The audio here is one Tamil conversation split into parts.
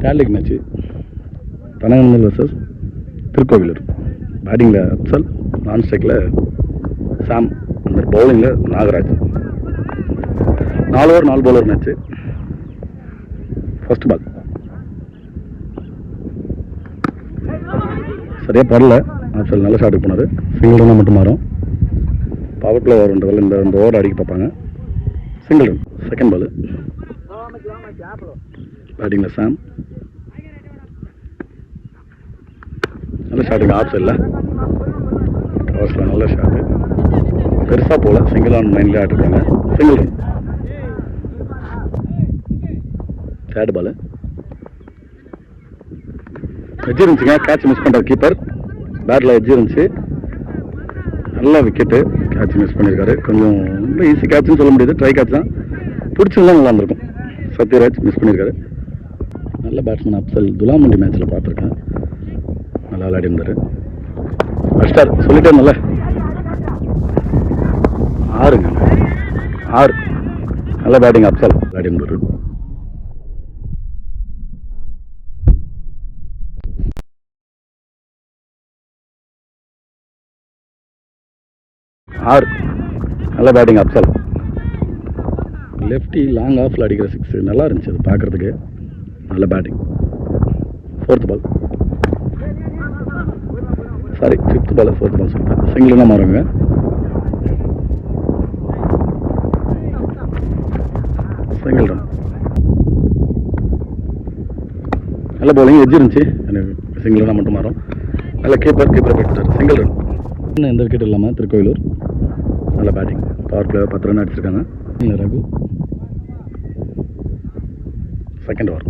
Third match Thanangal versus Thirukkovilur. பேட்டிங்கில் அப்சல், நான் ஸ்ட்ரைக்கில் சாம், அந்த பவுலிங்கில் Nagaraj. 4 over 4 bowler match. First ball சரியாக படல. அப்சல் நல்ல ஷாட்டுக்கு போனார். சிங்கிள் ரன்னாக மட்டும் மாறும். பவர் பிளே ஓவர்ன்றதால இந்த ஓவர் அடிக்க பார்ப்பாங்க. Single run. செகண்ட் பால் பேட்டிங்கில் சாம், நல்ல ஷாட்டுங்க. ஆஃப் சைடில் கவர்ஸில் நல்ல ஷாட்டு. பெருசாக போகல, சிங்கிள் ஆன் மைண்ட்லேயே ஆட்டிருக்காங்க. Single run. Third ball edge இருந்துச்சுங்க. கேட்ச் மிஸ் பண்ணுறார் கீப்பர். பேட்டில் எட்ஜ் இருந்துச்சு. நல்ல விக்கெட்டு. கேட்ச் மிஸ் பண்ணியிருக்காரு. கொஞ்சம் ரொம்ப ஈஸி கேட்ச்னு சொல்ல முடியாது, ட்ரை கேட்ச் தான். பிடிச்சிருந்தா நல்லா இருந்திருக்கும். சத்யராஜ் மிஸ் பண்ணியிருக்காரு. நல்ல பேட்ஸ்மேன் அப்சல். துலாமண்டி மேட்ச்சில் பார்த்துருக்கேன், நல்லா விளையாடி இருந்தார். ஃபஸ்ட்டார் சொல்லிட்டே இருந்தல. 6ங்க 6. நல்ல பேட்டிங் அப்சல் விளையாடி இருந்தார். 6. நல்ல பேட்டிங் அப்சல். லெஃப்டி லாங் ஆஃபில் அடிக்கிற 6 நல்லா இருந்துச்சு அது பார்க்குறதுக்கு. நல்ல batting. Fourth ball sorry 5th ball 4th ball சொல்லிட்டேன். சிங்கிள் தான் மாறுங்க. Single run. நல்ல பவுலிங். எட்ஜ் இருந்துச்சு. எனக்கு சிங்கிள் ரன்னாக மட்டும் மாறும். நல்ல கீப்பரை போயிட்டார். Single run. இன்னும் எந்த விக்கெட் இல்லாமல் திருக்கோவிலூர். நல்ல பேட்டிங். பவர் பிளே 10 ரன் அடிச்சிருக்காங்க. Raghu second over.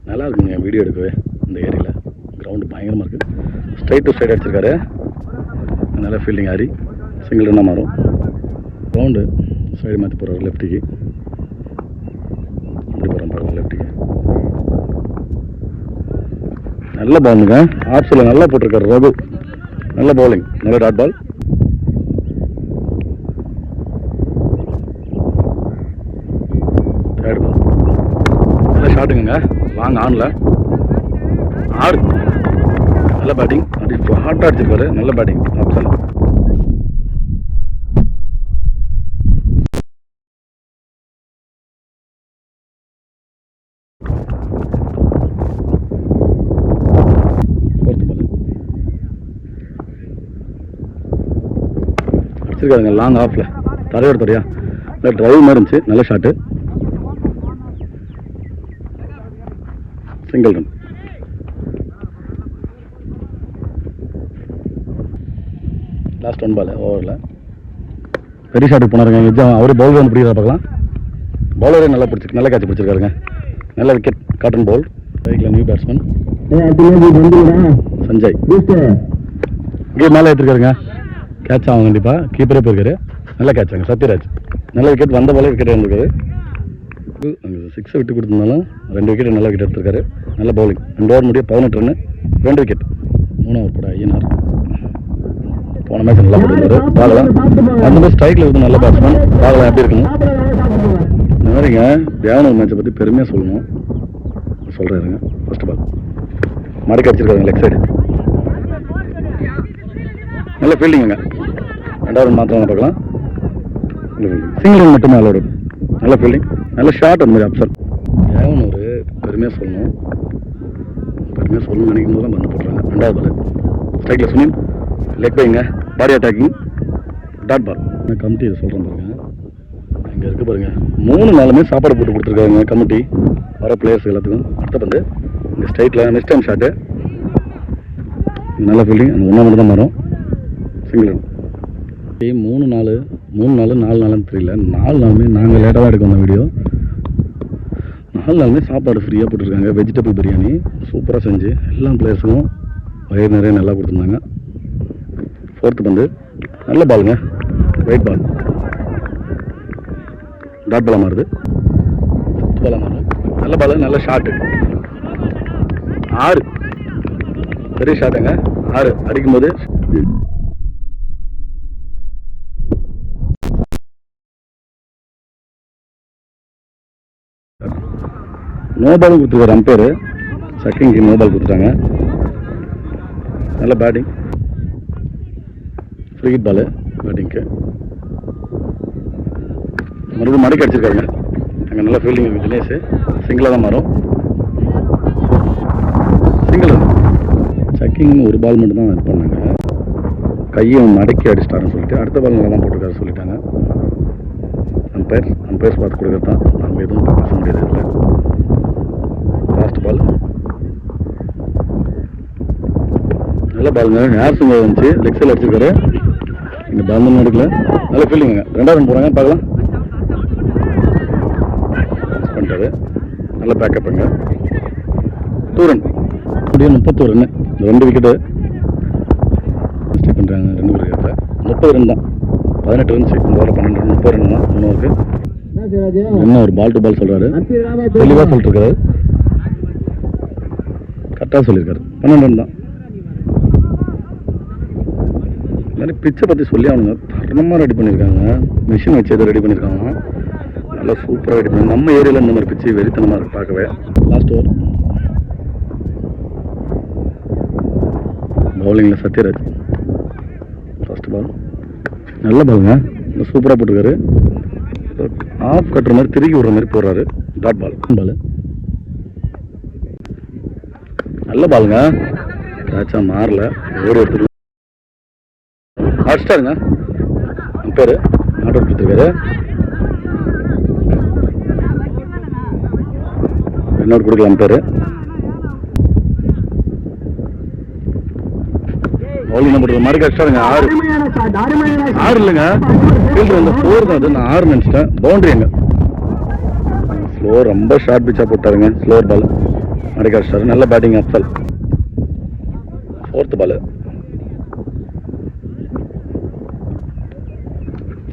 நல்லா இருக்குங்க வீடியோ எடுக்கவே. இந்த ஏரியாவில் கிரவுண்டு பயங்கரமாக இருக்குது. ஸ்ட்ரைட் டு ஸ்ட்ரைட் அடிச்சிருக்காரு. நல்ல ஃபீல்டிங் ஆரி. சிங்கிள் ரன்னாக மாறும். கிரவுண்டு சைடு மாற்றி போகிறார் லெஃப்டிக்கு. இப்படி போகிறோம் பாருங்கள் லெஃப்டிக்கு. நல்ல பாலுங்க. ஆப்ஸில் நல்லா போட்டிருக்காரு ரகு. நல்ல பவுலிங். நல்ல டாட் பால். தேர்ட் பால் நல்ல ஷாட்டுங்க. லாங் ஆனில் 6. நல்ல பேட்டிங். அப்படி ஹார்ட்டாக அடிச்சிருக்காரு. நல்ல பேட்டிங் ஆப்ஷன். ஃபோர்த் பால் அடிச்சிருக்காருங்க லாங் ஆஃபில். தரையோட தரையா நல்ல டிரைவ் மாதிரி இருந்துச்சு. நல்ல shot. Single run. Last 1 ball ஓவரில் பெரிய ஷாட்டுக்கு போனாருங்க. எஜ்ஜா அவரே பவுலர் வந்து பிடிக்கிறத பார்க்கலாம். பவுலரே நல்லா பிடிச்சிருக்கு. நல்ல கேட்ச் பிடிச்சிருக்காருங்க. நல்ல விக்கெட். காட்டன் பவுல். பைக்கில் நியூ பேட்ஸ்மேன் சஞ்சய். இங்கே மேலே ஏற்றிருக்காருங்க. கேட்ச் ஆகும் கண்டிப்பாக. கீப்பரே போயிருக்காரு. நல்ல கேட்சாங்க. சத்யராஜ் நல்ல விக்கெட். வந்த போல விக்கெட் இருந்திருக்காரு. 6 விட்டு கொடுத்ததுனாலும் 2 விக்கெட் நல்ல விக்கெட் எடுத்திருக்காரு. நல்ல பவுலிங். 2 ஓவர் முடிய 18 ரன்னு 2 விக்கெட். 3 ஓவர் போட ஐயனார். போன மேட்ச் நல்லா போட்டுருந்தாரு. பார்க்கலாம் அந்த மாதிரி ஸ்ட்ரைக்கில் இருந்து நல்ல பேட்ஸ்மேன். பார்க்கலாம் எப்படி இருக்கணும். இந்த மாதிரிங்க தேவனூர் மேட்சை பற்றி பெருமையாக சொல்லணும். சொல்கிறாருங்க. ஃபர்ஸ்ட் பால் மடக்கி அடிச்சிருக்காருங்க லெக் சைடு. நல்ல ஃபீல்டிங்குங்க. 2வது ரன் மாத்திரம் பார்க்கலாம். சிங்கிள் ரன் மட்டுமே அலோடு. நல்ல ஃபீல்டிங். நல்ல ஷாட். அந்த மாதிரி அப்சல். தேவனூர் பெருமையாக சொல்லணும். பெருமையாக சொல்லணும்னு நினைக்கும் போது தான் பண்ண போடுறாங்க. 2வது பால் ஸ்ட்ரைக்கில் சுனில். லெக் பைங்க. Body attacking. Dot ball. நான் கமிட்டி இதை சொல்கிறேன் பாருங்க. இங்கே இருக்குது பாருங்க. 3 நாளுமே சாப்பாடு போட்டு கொடுத்துருக்காங்க கமிட்டி வர பிளேயர்ஸ் எல்லாத்துக்கும். அடுத்த பந்து இங்கே ஸ்ட்ரைட்டில் நெக்ஸ்ட் டைம் ஷாட்டு. நல்ல ஃபீல்டிங். அந்த 1 மட்டும் தான் மாறும். Single run. 3 நாள் 4 நாளுன்னு தெரியல. 4 நாளுமே நாங்கள் லேட்டாக தான் எடுக்கோம் அந்த வீடியோ. 4 நாளுமே சாப்பாடு ஃப்ரீயாக போட்டுருக்காங்க. வெஜிடபிள் பிரியாணி சூப்பராக செஞ்சு எல்லா பிளேயர்ஸுக்கும் வயிறு நிறைய நல்லா கொடுத்துருந்தாங்க. 4th பந்து நல்ல பாலுங்க. வெயிட் பால். டாட் பாலாக மாறுது. 5th பாலாக மாறுது. நல்ல பால். நல்ல ஷாட்டு. 6 பெரிய ஷாட்டுங்க. 6 அடிக்கும்போது நோ பால் கொடுத்துருக்காரு அம்பேரு. சக்கிங்க்கு நோ பால் கொடுத்துட்டாங்க. நல்ல பேட்டிங். ஃப்ரீ ஹிட் பால் பேட்டிங்க்கு. மறுபடியும் மடக்கி அடிச்சிருக்காருங்க. அங்கே நல்லா ஃபீல்டிங் இருக்குது. தினேஷ் சிங்கிளாக தான் மாறும். சிங்கிள் சக்கிங் ஒரு பால் மட்டும் தான் இது பண்ணாங்க. கையை மடக்கி அடிச்சிட்டாருன்னு சொல்லிட்டு அடுத்த பால் நல்லா தான் போட்டிருக்காரு சொல்லிட்டாங்க. அம்பையர்ஸ் பார்த்து கொடுக்குறது தான். நம்ம எதுவும் பேச முடியாது. இதில் லாஸ்ட் பால் நல்ல பாலுங்க. ஏர் சிங்கிள் வந்துச்சு. லெக் சைடில் அடிச்சிருக்காரு. இந்த பால் தான் எடுக்கல. நல்ல ஃபீல்டிங்க. 2வது ரன் போகிறாங்க. பார்க்கலாம். பண்ணிட்டாரு. நல்ல பேக்கப்புங்க. 2 ரன். 31 ரன்னு. 2 விக்கெட்டு ஸ்டே பண்ணுறாங்க. 2 விக்கெட்டில் 30 ரன் தான். 18 ரன்ஸ். இந்த வாரம் 12 ரன். 30 ரன் தான் 3 ஓவருக்கு. என்ன ஒரு பால் டு பால் சொல்கிறாரு. தெளிவாக சொல்லிட்டுருக்காரு. கரெக்டாக சொல்லியிருக்காரு. 12 ரன் தான். இந்த மாதிரி பிச்சை பற்றி சொல்லி அவங்க தரமாக ரெடி பண்ணியிருக்காங்க. மிஷின் வச்சு எதை ரெடி பண்ணியிருக்காங்க. நல்லா சூப்பராக ரெடி பண்ணி நம்ம ஏரியாவில் இந்த மாதிரி பிச்சு வெறித்தனமாக இருக்குது பார்க்கவே. லாஸ்ட் ஓவர் பவுலிங்கில் சத்யராஜ். ஃபர்ஸ்ட் பால் நல்ல பாலுங்க. நல்லா சூப்பராக போட்டுருக்காரு. ஆஃப் கட்டுற மாதிரி திருக்கி விடுற மாதிரி போடுறாரு. Dot ball. நல்ல பாலுங்க. கேட்சா மாறல. ஓடி எடுத்துட்டு அடிச்சிட்டாருங்க. பேர் நாட் அவுட் கொடுத்துருக்காரு. ரன் அவுட் கொடுக்கலாம் பேர். பவுலிங் நம்பர் மாதிரி அடிச்சிட்டாருங்க. 6 இல்லைங்க. ஃபீல்டர் வந்து 4 தான். அது நான் 6 நினச்சிட்டேன். பவுண்டரி எங்க ஸ்லோ ரொம்ப ஷார்ட் பிச்சாக போட்டாருங்க. ஸ்லோவர் பால் மடக்கி அடிச்சிட்டாரு. நல்ல பேட்டிங் அப்சல். 4th பால்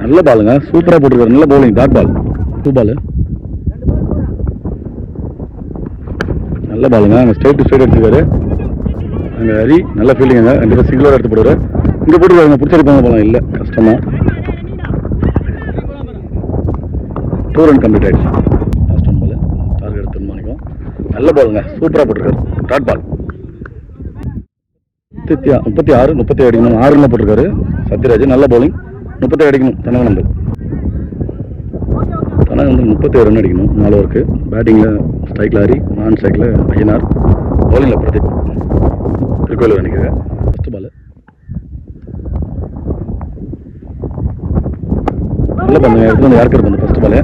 நல்ல பாலுங்க. சூப்பராக போட்டுருக்காரு. நல்ல பவுலிங். Dot ball. 2 பால் நல்ல பாலுங்க. அங்கே ஸ்ட்ரைட் டு ஸ்ட்ரைட் அடிச்சிருக்காரு. அங்கே ஹரி நல்ல ஃபீல்டிங்க. 2 பேர் சிங்கிளோட எடுத்து போடுவார். இங்கே போட்டுருக்காங்க. பிடிச்சிருப்பாங்க போகலாம். இல்லை கஷ்டமா. 2 ரன் கம்ப்ளீட் ஆகிடுச்சு. லாஸ்ட் 1 பால் டார்கெட் தீர்மானிக்கும். நல்ல பாலுங்க. சூப்பராக போட்டிருக்காரு. Dot ball. 36 37 அடிக்கணும். 6 ரன்ல போட்டிருக்காரு சத்யராஜ். நல்ல பவுலிங். 37 அடிக்கணும். தனகநந்தன் 37 ரன் அடிக்கணும் 4 ஓவருக்கு. பேட்டிங்கில் ஸ்ட்ரைக்கில் ஹரி, நான் ஸ்ட்ரைக்கில் ஐயனார், பவுலிங்கில் பிரதீப். திருக்கோயிலூர் அணிக்காக. ஃபஸ்ட்டு பால் நல்ல பண்ணுங்க. எடுத்து வந்து யாருக்கார் பண்ணு. ஃபஸ்ட்டு பால்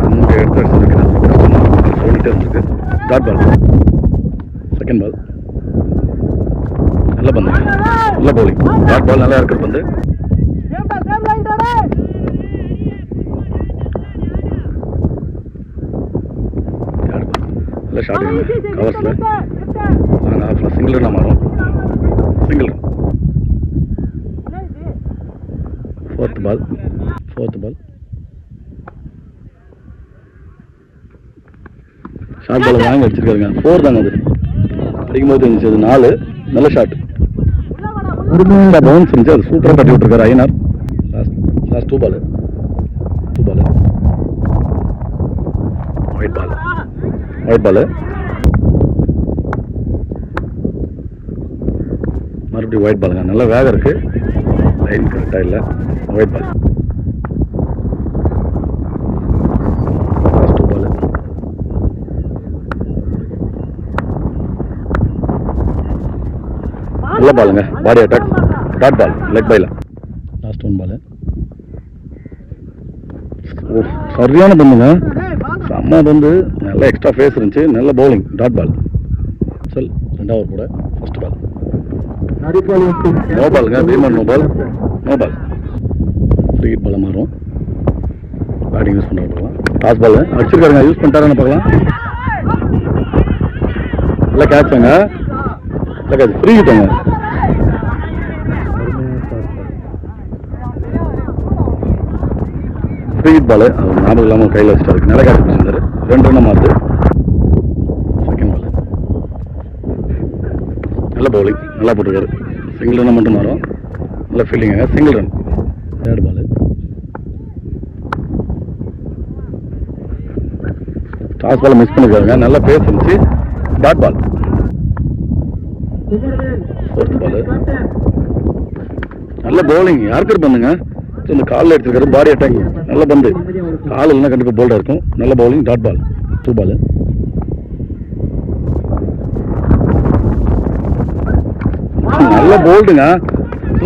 அங்கே எடுத்து அடிச்சிருக்கேன். கஷ்டமாக சொல்லிட்டே இருந்திருக்கு. Dot ball. செகண்ட் பால் நல்ல பண்ணுங்க. நல்ல பவுலிங். டாட் பால் நல்லா யாருக்கார் வந்து. நல்ல ஷாட் கவர்ஸில் நாங்கள் ஆஃபில் சிங்கிள் ரன்னாக மாறும். Single run. 4th ball short ball வாங்கி அடிச்சிருக்காருங்க. 4 தாங்க. அது அடிக்கும்போது இருந்துச்சு. அது 4. நல்ல ஷாட். பவுன்ஸ் இருந்துச்சு. அது சூப்பராக தட்டி விட்டுருக்காரு ஐயனார். லாஸ்ட் 2 பால் ஒயிட் பால் மறுபடியும் ஒயிட் பாலுங்க. நல்லா வேகம் இருக்கு. லைன் கரெக்டாக இல்லை. White ball. லாஸ்ட் 2 பால் நல்ல பாலுங்க. Body attack. Dot ball. Leg பைல. லாஸ்ட் 1 பால் சரியான பண்ணுங்க. செம்ம வந்து நல்லா எக்ஸ்ட்ரா ஃபேஸ் இருந்துச்சு. நல்ல பவுலிங். Dot ball. சல் 2வது ஓவர் கூட. ஃபர்ஸ்ட் பால் நோ பாலுங்க. Beamer no ball. Free hit ball மாறும். பேட்டிங் யூஸ் பண்ணுற பார்க்கலாம். டாஸ் பால் அடிச்சிருக்காருங்க. யூஸ் பண்ணிட்டாருன்னு பார்க்கலாம். நல்லா கேட்சாங்க. நல்லா கேட்ச். ஃப்ரீ ஹிட்டாங்க. Free hit ball. அவர் ஞாபகம் இல்லாமல் கையில் வச்சுட்டாரு. நல்லா கேட்ச் பண்ணியிருந்தாரு. 2 ரன்னாக மாறுது. செகண்ட் பால் நல்ல பவுலிங். நல்லா போட்டுருக்காரு. சிங்கிள் ரன் மட்டும் மாறும். நல்ல fielding. Single run. 3rd ball toss ball miss பண்ணிருக்காங்க. நல்ல பேஸ் இருந்துச்சு. Dot ball. Fourth ball. நல்ல பவுலிங். யாருக்கு பண்ணுங்க இந்த காலில் எடுத்துருக்காரு. பாடி அட்டாக். நல்ல பந்து. கால் இல்லைன்னா கண்டிப்பாக போல்டாக இருக்கும். நல்ல பவுலிங். Dot ball. 2 பால். நல்ல போல்டுங்க.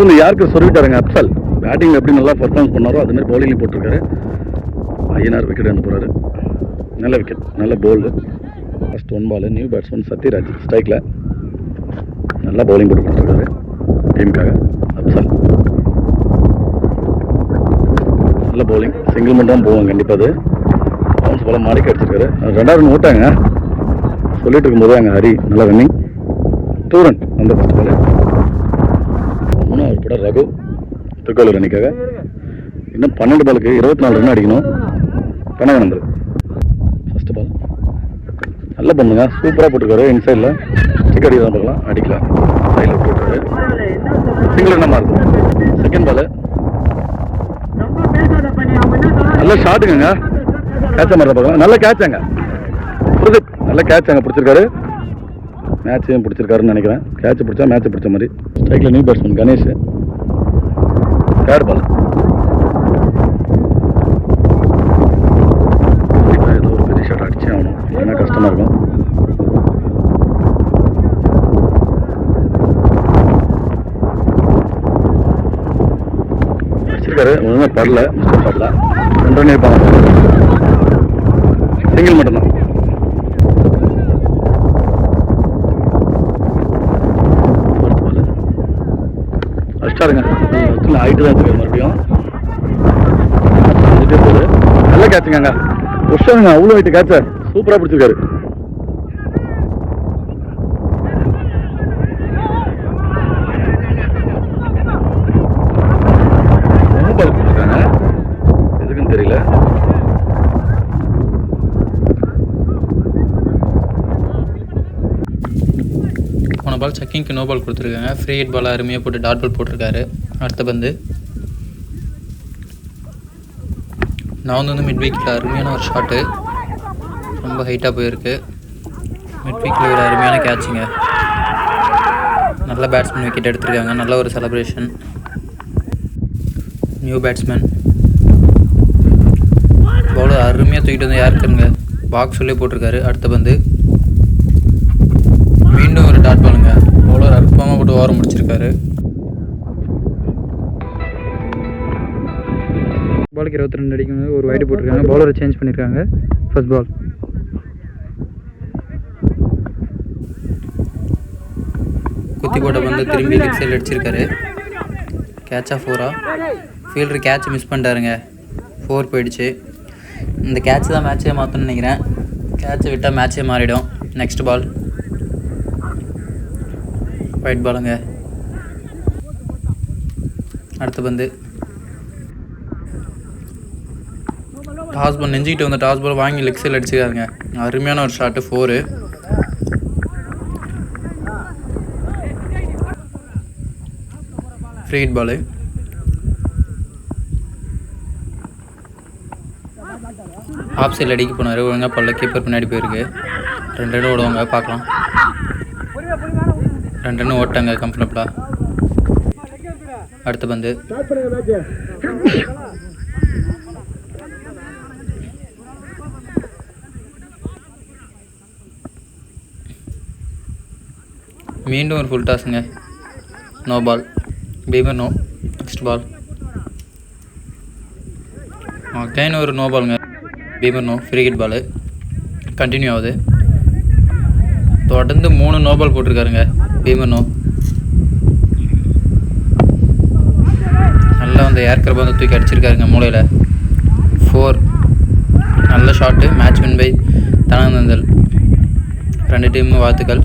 இந்த யாருக்கு சொல்லிட்டாருங்க அப்சல். பேட்டிங் எப்படி நல்லா பர்ஃபார்மன்ஸ் பண்ணாரோ அது மாதிரி பவுலிங் போட்டிருக்காரு. ஐயனார் விக்கெட் வந்து போகிறாரு. நல்ல விக்கெட். நல்ல போல்டு. ஃபர்ஸ்ட் 1 பால். நியூ பேட்ஸ்மேன் சத்யராஜ் ஸ்ட்ரைக்கில் நல்லா பவுலிங் போட்டு கொடுத்துருக்காரு டீமுக்காக. அப்சல் நல்ல பவுலிங். சிங்கிள் மட்டும் தான் போவாங்க கண்டிப்பாக. அது பவுன்ஸ் பால் மாடிக்க அடிச்சிருக்காரு. 2வது ரன் ஓட்டாங்க. சொல்லிட்டு இருக்கும்போது அங்கே ஹரி நல்ல ரன்னிங். 2 ரன் அந்த ஃபர்ஸ்ட் பால். 3வது கூட ரகு திருக்கோளூர் அணிக்காக. இன்னும் 12 பாலுக்கு 24 ரன் அடிக்கணும். 12 நம்பர். ஃபர்ஸ்ட் பால் நல்ல பண்ணுங்க. சூப்பராக போட்டுருக்காரு. இன்சைடில் ஸ்டிக் அடிக்க தான் பார்க்கலாம். அடிக்கலாம். சைடில் விட்டு விட்டுருக்காரு. சிங்கிள் ரன்னாக இருக்கும். செகண்ட் பால் நல்ல ஷாட்டுங்க. கேட்ச மாதிரி பார்க்கலாம். நல்ல கேட்சாங்க. பிரதீப் நல்ல கேட்சாங்க பிடிச்சிருக்காரு. மேட்சையும் பிடிச்சிருக்காருன்னு நினைக்கிறேன். கேட்ச் பிடிச்சா மேட்ச் பிடிச்ச மாதிரி. ஸ்ட்ரைக்கில் நியூ பேட்ஸ்மேன் கணேஷ். 3rd பால். ஏதோ ஒரு பெரிய ஷாட் அடிச்சே ஆகணும். இல்லைன்னா கஷ்டமாக இருக்கும். அடிச்சிருக்காரு. ஒழுங்காக படல. மிஸ்டர் ஷாட்டில் 2 ரன் இருப்பாங்க. சிங்கிள் மட்டும்தான். அடிச்சாருங்க. ஹைட்டு தான் இருக்கு. மறுபடியும் போகுது. நல்ல கேட்சுங்க. உஷாருங்க. அவ்வளோ ஹைட்டு கேட்ச சூப்பராக பிடிச்சிருக்காரு. எதுக்குன்னு தெரியல. போன பால் சக்கிங்க்கு நோ பால் கொடுத்துருக்காங்க. ஃப்ரீ ஹிட் பால் அருமையாக போட்டு டாட் பால் போட்டிருக்காரு. அடுத்த பந்து நான் வந்து மிட் வீக்கில் அருமையான ஒரு ஷாட்டு. ரொம்ப ஹைட்டாக போயிருக்கு. மிட் வீக்கில் ஒரு அருமையான கேட்சுங்க. நல்ல பேட்ஸ்மேன் விக்கெட் எடுத்திருக்காங்க. நல்ல ஒரு செலிப்ரேஷன். நியூ பேட்ஸ்மேன் பவுலர் அருமையாக தூக்கிட்டு வந்து யாருக்குங்க பாக்ஸ் சொல்லி போட்டிருக்காரு. அடுத்த பந்து மீண்டும் ஒரு டாட் பாலுங்க. பவுலர் அற்பமாக போட்டு ஓரம் முடிச்சிருக்காரு. பாலுக்கு 22 அடிக்கணும். ஒரு வைடு போட்டிருக்காங்க. பவுலரை சேஞ்ச் பண்ணியிருக்காங்க. First ball. குத்தி போட்ட பந்து திரும்பி லெக் சைடில் அடிச்சிருக்காரு. கேட்சா 4-ஆ? ஃபீல்டர் கேட்ச் மிஸ் பண்ணிட்டாருங்க. 4 போயிடுச்சு. இந்த கேட்ச் தான் மேட்சே மாற்றணும்னு நினைக்கிறேன். கேட்சை விட்டால் மேட்சே மாறிடும். நெக்ஸ்ட் பால். ஒயிட் பாலுங்க. அடுத்த பந்து டாஸ் பால். நெஞ்சிக்கிட்டு வந்த டாஸ் பால் வாங்கி லெக் சைடில் அடிச்சுக்காருங்க. அருமையான ஒரு shot. 4. Free hit ball. Off சைடில் அடிக்க போனார். ஒழுங்காக பல்ல கீப்பர் பின்னாடி போயிருக்கு. 2 ரன் ஓடுவாங்க. பார்க்கலாம். 2 ரன் ஓட்டாங்க கம்ஃபர்டபுளாக. அடுத்த பந்து மீண்டும் ஒரு ஃபுல் டாஸுங்க. No ball. Beamer no. Next ball. Again ஒரு நோ பாலுங்க. Beamer no. Free hit ball. Continue ஆகுது. தொடர்ந்து 3 நோ பால் போட்டிருக்காருங்க பீமர் நோ. நல்லா வந்து ஏர்கர் வந்து தூக்கி அடிச்சிருக்காருங்க மூளையில். 4. நல்ல shot. Match win by Thanandal. 2 டீமும் வாழ்த்துக்கள்.